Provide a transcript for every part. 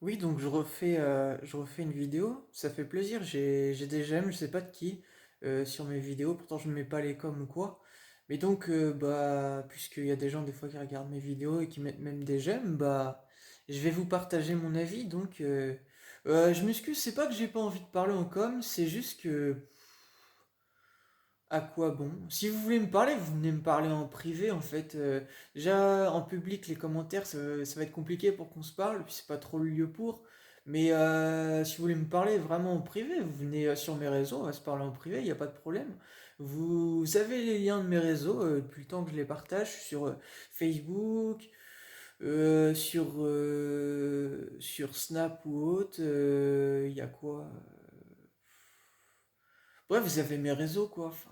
Oui, donc je refais une vidéo, ça fait plaisir, j'ai des j'aime, je sais pas de qui, sur mes vidéos, pourtant je ne mets pas les coms ou quoi. Mais donc, bah, puisqu'il y a des gens des fois qui regardent mes vidéos et qui mettent même des j'aime, bah, je vais vous partager mon avis. Donc, je m'excuse, c'est pas que j'ai pas envie de parler en com, c'est juste que à quoi bon? Si vous voulez me parler, vous venez me parler en privé en fait. Déjà en public, les commentaires, ça va être compliqué pour qu'on se parle, puis c'est pas trop le lieu pour. Mais si vous voulez me parler vraiment en privé, vous venez sur mes réseaux, on va se parler en privé, il n'y a pas de problème. Vous avez les liens de mes réseaux depuis le temps que je les partage sur Facebook, sur Snap ou autre. Il y a quoi? Bref, vous avez mes réseaux quoi. Enfin,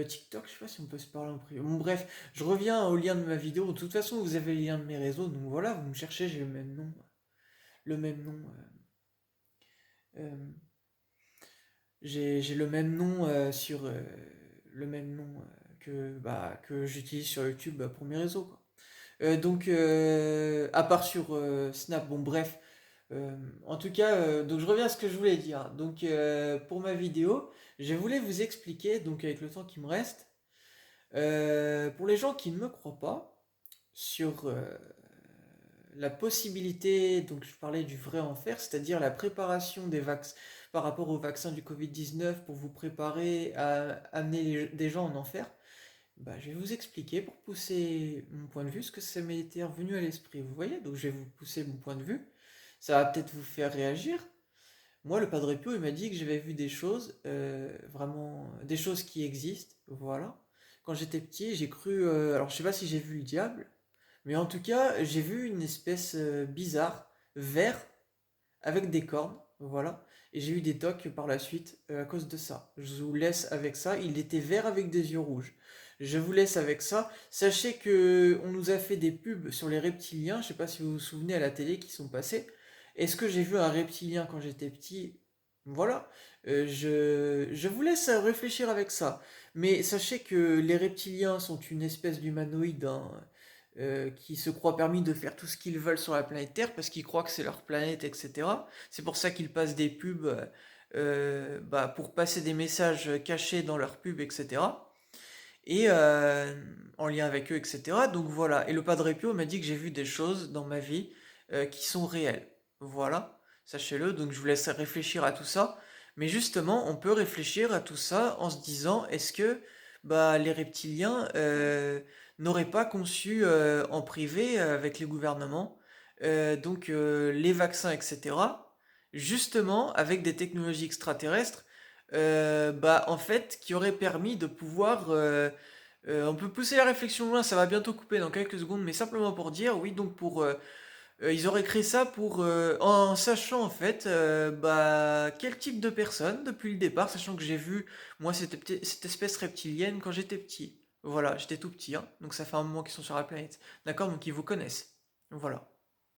TikTok, je sais pas si on peut se parler en privé. Bon, bref, je reviens au lien de ma vidéo. De toute façon, vous avez les liens de mes réseaux, donc voilà, vous me cherchez, j'ai le même nom. Le même nom. Euh, j'ai le même nom sur le même nom que j'utilise sur YouTube pour mes réseaux, quoi. Donc, à part sur Snap, bon, bref. En tout cas, donc je reviens à ce que je voulais dire. Donc, pour ma vidéo, je voulais vous expliquer, donc avec le temps qui me reste, pour les gens qui ne me croient pas, sur la possibilité, donc je parlais du vrai enfer, c'est-à-dire la préparation des vaccins par rapport au vaccin du Covid-19 pour vous préparer à amener des gens en enfer. Bah, je vais vous expliquer pour pousser mon point de vue ce que ça m'est été revenu à l'esprit. Vous voyez, donc je vais vous pousser mon point de vue. Ça va peut-être vous faire réagir. Moi, le Padre Pio, il m'a dit que j'avais vu des choses, vraiment, des choses qui existent, voilà. Quand j'étais petit, j'ai cru, alors je sais pas si j'ai vu le diable, mais en tout cas, j'ai vu une espèce bizarre, vert, avec des cornes, voilà. Et j'ai eu des tocs par la suite à cause de ça. Je vous laisse avec ça. Il était vert avec des yeux rouges. Je vous laisse avec ça. Sachez que on nous a fait des pubs sur les reptiliens. Je sais pas si vous vous souvenez à la télé qui sont passés. Est-ce que j'ai vu un reptilien quand j'étais petit? Voilà. Je vous laisse réfléchir avec ça. Mais sachez que les reptiliens sont une espèce d'humanoïde, hein, qui se croient permis de faire tout ce qu'ils veulent sur la planète Terre parce qu'ils croient que c'est leur planète, etc. C'est pour ça qu'ils passent des pubs bah, pour passer des messages cachés dans leurs pubs, etc. Et en lien avec eux, etc. Donc voilà. Et le Padre Pio m'a dit que j'ai vu des choses dans ma vie qui sont réelles. Voilà, sachez-le. Donc je vous laisse réfléchir à tout ça. Mais justement, on peut réfléchir à tout ça en se disant, est-ce que bah, les reptiliens n'auraient pas conçu en privé avec les gouvernements les vaccins, etc. Justement avec des technologies extraterrestres bah, en fait, qui aurait permis de pouvoir. On peut pousser la réflexion loin, ça va bientôt couper dans quelques secondes, mais simplement pour dire, oui, donc ils auraient créé ça pour, en sachant en fait, bah, quel type de personne depuis le départ, sachant que j'ai vu, moi, cette espèce reptilienne quand j'étais petit. Voilà, j'étais tout petit, hein, donc ça fait un moment qu'ils sont sur la planète. D'accord, donc ils vous connaissent. Voilà.